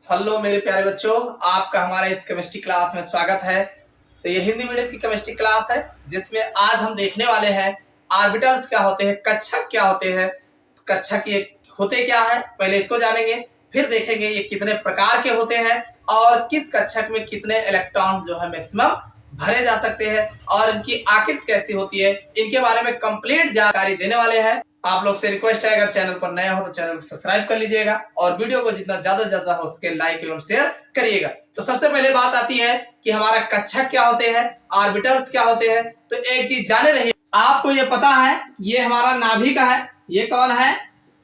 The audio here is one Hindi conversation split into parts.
हेलो मेरे प्यारे बच्चों, आपका हमारा इस केमिस्ट्री क्लास में स्वागत है। तो ये हिंदी मीडियम की केमिस्ट्री क्लास है जिसमें आज हम देखने वाले हैं ऑर्बिटल्स क्या होते हैं, कक्षक क्या होते हैं। कक्षक ये होते क्या है, पहले इसको जानेंगे, फिर देखेंगे ये कितने प्रकार के होते हैं और किस कक्षक में कितने इलेक्ट्रॉन्स जो है मैक्सिमम भरे जा सकते हैं और इनकी आकृति कैसी होती है, इनके बारे में कंप्लीट जानकारी देने वाले हैं। आप लोग से रिक्वेस्ट है, अगर चैनल पर नया हो तो चैनल को सब्सक्राइब कर लीजिएगा और वीडियो को जितना ज्यादा से ज्यादा हो सके लाइक एवं शेयर करिएगा। तो सबसे पहले बात आती है कि हमारा कक्षक क्या होते हैं, ऑर्बिटल्स क्या होते हैं। तो एक चीज जाने रहिए, आपको ये पता है ये हमारा नाभिक है। ये कौन है?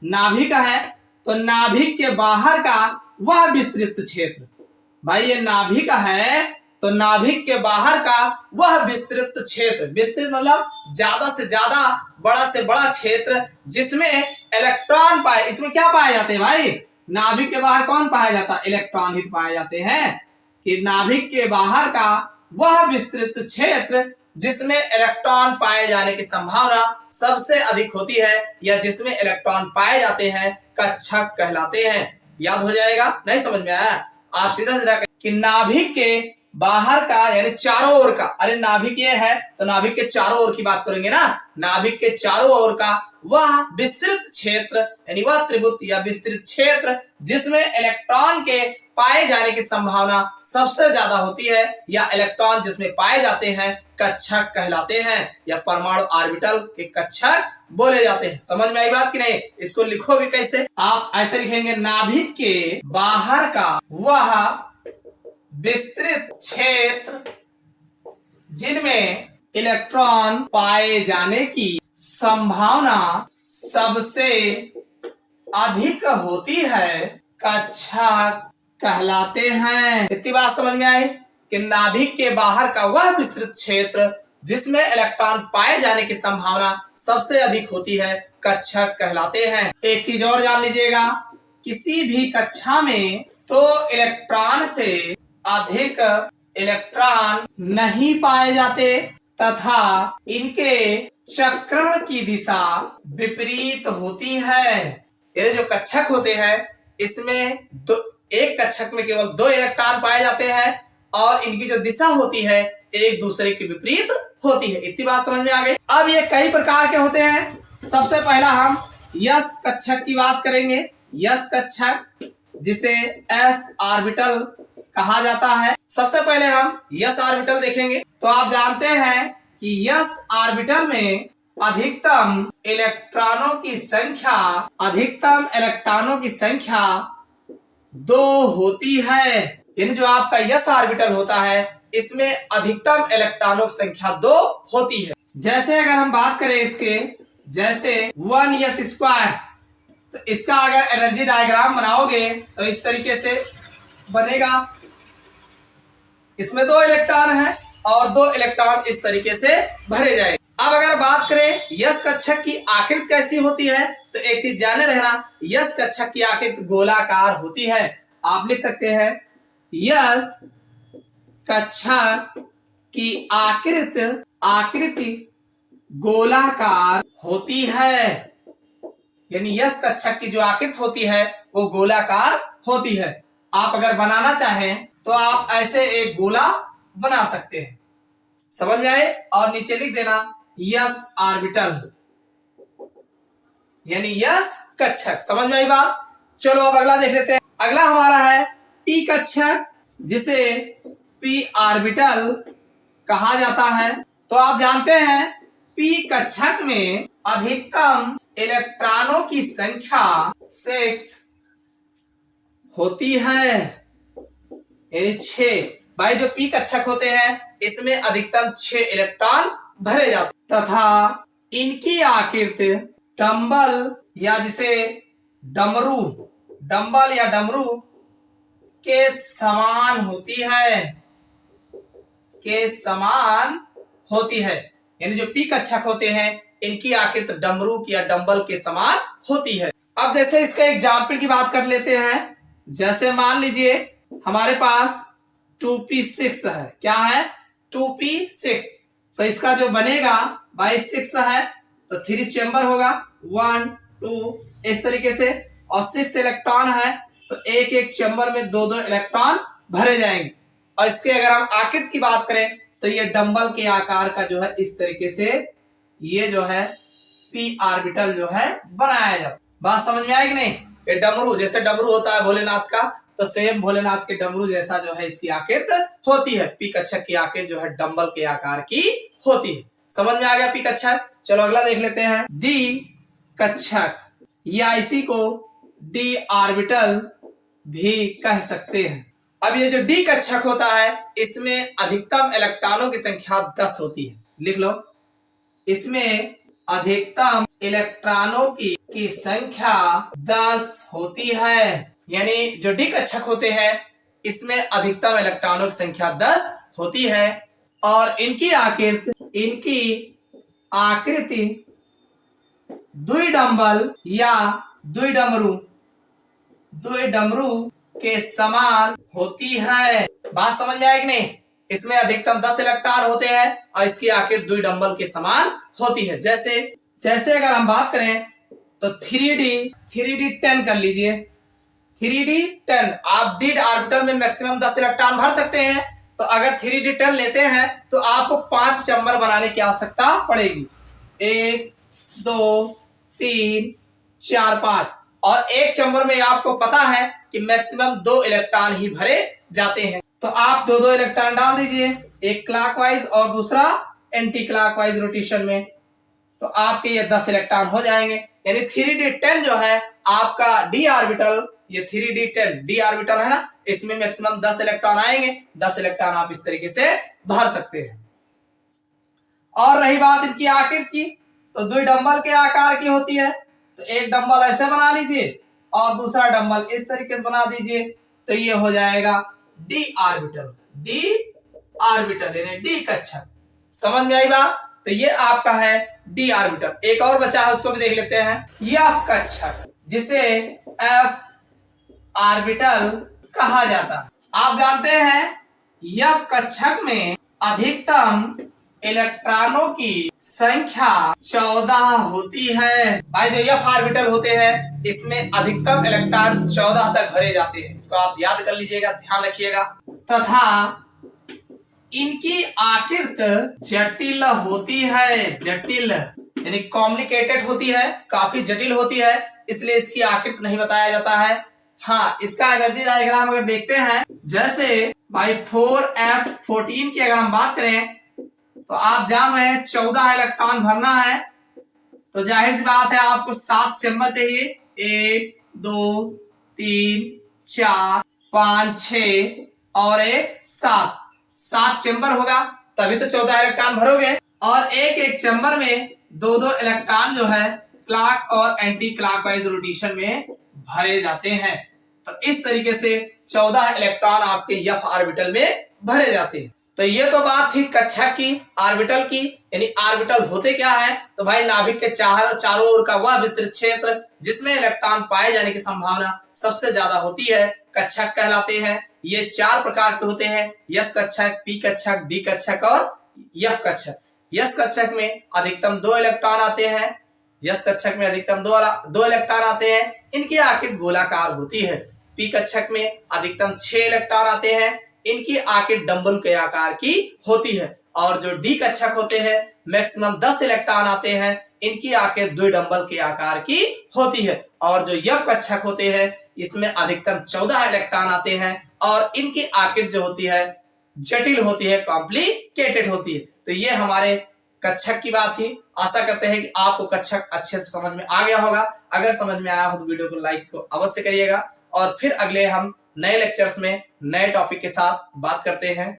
नाभिक है। तो नाभिक के बाहर का वह विस्तृत क्षेत्र, भाई ये नाभिक है तो नाभिक के बाहर का वह विस्तृत क्षेत्र, विस्तृत मतलब ज्यादा से ज्यादा, बड़ा से बड़ा क्षेत्र जिसमें इलेक्ट्रॉन पाए। इसमें क्या पाए जाते हैं भाई? नाभिक के बाहर कौन पाया जाता है? इलेक्ट्रॉन ही पाए जाते हैं। कि नाभिक के बाहर का वह विस्तृत क्षेत्र जिसमें इलेक्ट्रॉन पाए जाने की संभावना सबसे अधिक होती है या जिसमें इलेक्ट्रॉन पाए जाते हैं, कक्षक कहलाते हैं। याद हो जाएगा? नहीं समझ में आया? आप सीधा सीधा कि नाभिक के बाहर का यानी चारों ओर का, अरे नाभिक ये है तो नाभिक के चारों ओर की बात करेंगे ना। नाभिक के चारों ओर का वह विस्तृत क्षेत्र यानी वह त्रिभुज या विस्तृत क्षेत्र जिसमें इलेक्ट्रॉन के पाए जाने की संभावना सबसे ज्यादा होती है या इलेक्ट्रॉन जिसमें पाए जाते हैं, कक्षक कहलाते हैं या परमाणु ऑर्बिटल के कक्षक बोले जाते हैं। समझ में आई बात कि नहीं? इसको लिखोगे कैसे? आप ऐसे लिखेंगे, नाभिक के बाहर का वह विस्तृत क्षेत्र जिनमें इलेक्ट्रॉन पाए जाने की संभावना सबसे अधिक होती है, कक्षक कहलाते हैं। इतनी बात समझ में आई कि नाभिक के बाहर का वह विस्तृत क्षेत्र जिसमें इलेक्ट्रॉन पाए जाने की संभावना सबसे अधिक होती है, कक्षक कहलाते हैं। एक चीज और जान लीजिएगा, किसी भी कक्षा में तो इलेक्ट्रॉन से अधिक इलेक्ट्रॉन नहीं पाए जाते तथा इनके चक्रण की दिशा विपरीत होती है। ये जो कक्षक होते हैं इसमें एक कक्षक में केवल 2 इलेक्ट्रॉन पाए जाते हैं और इनकी जो दिशा होती है एक दूसरे के विपरीत होती है। इतनी बात समझ में आ गई? अब ये कई प्रकार के होते हैं। सबसे पहला हम यस कक्षक की बात करेंगे। यस कक्षक जिसे एस ऑर्बिटल कहा जाता है। सबसे पहले हम यस ऑर्बिटल देखेंगे। तो आप जानते हैं कि यस ऑर्बिटल में अधिकतम इलेक्ट्रॉनों की संख्या 2 होती है। यानी जो आपका यस ऑर्बिटल होता है इसमें अधिकतम इलेक्ट्रॉनों की संख्या 2 होती है। जैसे अगर हम बात करें इसके, जैसे 1s², तो इसका अगर एनर्जी डायग्राम बनाओगे तो इस तरीके से बनेगा। इसमें 2 इलेक्ट्रॉन है और 2 इलेक्ट्रॉन इस तरीके से भरे जाएंगे। अब अगर बात करें यस कक्षक की आकृति कैसी होती है, तो एक चीज जाने रहना, यस कक्षक की आकृति गोलाकार होती है। आप लिख सकते हैं यस कक्षक की आकृति गोलाकार होती है। यानी यस कक्षक की जो आकृति होती है वो गोलाकार होती है। आप अगर बनाना चाहें तो आप ऐसे एक गोला बना सकते हैं। समझ में आए? और नीचे लिख देना यस ऑर्बिटल यानी यस कक्षक। समझ में आई बात? चलो अब अगला देख लेते हैं। अगला हमारा है पी कक्षक जिसे पी ऑर्बिटल कहा जाता है। तो आप जानते हैं पी कक्षक में अधिकतम इलेक्ट्रॉनों की संख्या 6 होती है, यानी 6। भाई जो पी कक्षक होते हैं इसमें अधिकतम 6 इलेक्ट्रॉन भरे जाते हैं तथा इनकी आकृति डंबल या जिसे डमरू के समान होती है। यानी जो पी कक्षक होते हैं इनकी आकृति डमरू या डंबल के समान होती है। अब जैसे इसका एग्जाम्पल की बात कर लेते हैं। जैसे मान लीजिए हमारे पास 2p6 है। क्या है? 2p6। तो इसका जो बनेगा भाई 6 है तो 3 चेंबर होगा, 1 2 इस तरीके से, और 6 इलेक्ट्रॉन है तो एक एक चैम्बर में दो दो इलेक्ट्रॉन भरे जाएंगे। और इसके अगर हम आकृति की बात करें तो ये डंबल के आकार का जो है इस तरीके से ये जो है पी ऑर्बिटल जो है बनाया जाता है। बात समझ में आएगी नहीं? ये डमरू, जैसे डमरू होता है भोलेनाथ का, तो सेम भोलेनाथ के डमरू जैसा जो है इसकी आकृति होती है। पी कच्छप की आकृति जो है डंबल के आकार की होती है। समझ में आ गया पी कच्छप? चलो अगला देख लेते हैं डी कच्छप, या इसी को डी ऑर्बिटल भी कह सकते हैं। अब ये जो डी कक्षक होता है इसमें अधिकतम इलेक्ट्रॉनों की संख्या 10 होती है। लिख लो, इसमें अधिकतम इलेक्ट्रॉनों की संख्या 10 होती है। यानी जो डी कक्षक होते हैं इसमें अधिकतम इलेक्ट्रॉनों की संख्या 10 होती है और इनकी आकृति द्विडंबल या द्विडमरू के समान होती है। बात समझ में आएगी नहीं? इसमें अधिकतम 10 इलेक्ट्रॉन होते हैं और इसकी आकृति द्विडंबल के समान होती है। जैसे अगर हम बात करें तो 3D10 कर लीजिए। 3D10 आप डी ऑर्बिटल में मैक्सिमम 10 इलेक्ट्रॉन भर सकते हैं। तो अगर 3D10 लेते हैं तो आपको 5 चैम्बर बनाने की आवश्यकता पड़ेगी। 1 2 3 4 5 और एक चैम्बर में आपको पता है कि मैक्सिमम 2 इलेक्ट्रॉन ही भरे जाते हैं। तो आप दो इलेक्ट्रॉन डाल दीजिए, एक क्लॉकवाइज और दूसरा एंटी क्लॉकवाइज रोटेशन में, तो आपके ये 10 इलेक्ट्रॉन हो जाएंगे। यानी 3D10 जो है आपका डी ऑर्बिटल, ये 3D10 डी ऑर्बिटल है ना, इसमें मैक्सिमम 10 इलेक्ट्रॉन आएंगे। 10 इलेक्ट्रॉन आप इस तरीके से भर सकते हैं। और रही बात इनकी आकृति की, तो द्विडंबल के आकार की होती है। तो एक डंबल ऐसे बना लीजिए और दूसरा डंबल इस तरीके से बना दीजिए, तो ये हो जाएगा डी ऑर्बिटल यानी डी कक्षक। समझ में आई बात? तो ये आपका है डी ऑर्बिटल। एक और बचा है, उसको भी देख लेते हैं, एफ कक्षक, जिसे एफ ऑर्बिटल कहा जाता है। आप जानते हैं एफ कक्षक में अधिकतम इलेक्ट्रॉनों की संख्या 14 होती है। भाई जो एफ ऑर्बिटल होते हैं इसमें अधिकतम इलेक्ट्रॉन 14 तक भरे जाते हैं। इसको आप याद कर लीजिएगा, ध्यान रखिएगा। तथा इनकी आकृति जटिल होती है। जटिल यानी कॉम्प्लिकेटेड होती है, काफी जटिल होती है, इसलिए इसकी आकृति नहीं बताया जाता है। हाँ, इसका एनर्जी डायग्राम अगर देखते हैं, जैसे भाई 4F14 की अगर हम बात करें तो आप जान रहे हैं 14 इलेक्ट्रॉन भरना है, तो जाहिर सी बात है आपको 7 चैम्बर चाहिए। 1 2 3 4 5 6 और 1 7 चैम्बर होगा, तभी तो 14 इलेक्ट्रॉन भरोगे। और एक एक चैम्बर में दो दो इलेक्ट्रॉन जो है क्लॉक और एंटी क्लॉकवाइज रोटेशन में भरे जाते हैं। तो इस तरीके से 14 इलेक्ट्रॉन आपके एफ ऑर्बिटल में भरे जाते हैं। तो ये तो बात थी कक्षक की, ऑर्बिटल की। यानी ऑर्बिटल होते क्या है? तो भाई नाभिक के चारों ओर का वह विस्तृत क्षेत्र जिसमें इलेक्ट्रॉन पाए जाने की संभावना सबसे ज्यादा होती है, कक्षक कहलाते हैं। ये 4 प्रकार के होते हैं, यस कक्षक, पी कक्षक, डी कक्षक और एफ कक्षक। यस कक्षक में अधिकतम 2 इलेक्ट्रॉन आते हैं। यस कक्षक में अधिकतम 2 इलेक्ट्रॉन आते हैं, इनकी आकृति गोलाकार होती है। पी कक्षक में अधिकतम 6 इलेक्ट्रॉन आते हैं, इनकी आकृति डंबल के आकार की होती है। और जो डी कक्षक होते हैं मैक्सिमम 10 इलेक्ट्रॉन आते हैं, इनकी आकृति द्विडंबल के आकार की होती है। और जो एफ कक्षक होते हैं इसमें अधिकतम 14 इलेक्ट्रॉन आते हैं और इनकी आकृति जो होती है जटिल होती है, कॉम्प्लिकेटेड होती है। तो ये हमारे कक्षक की बात थी। आशा करते हैं कि आपको कक्षक अच्छे से समझ में आ गया होगा। अगर समझ में आया हो तो वीडियो को लाइक को अवश्य करिएगा और फिर अगले हम नए लेक्चर्स में नए टॉपिक के साथ बात करते हैं।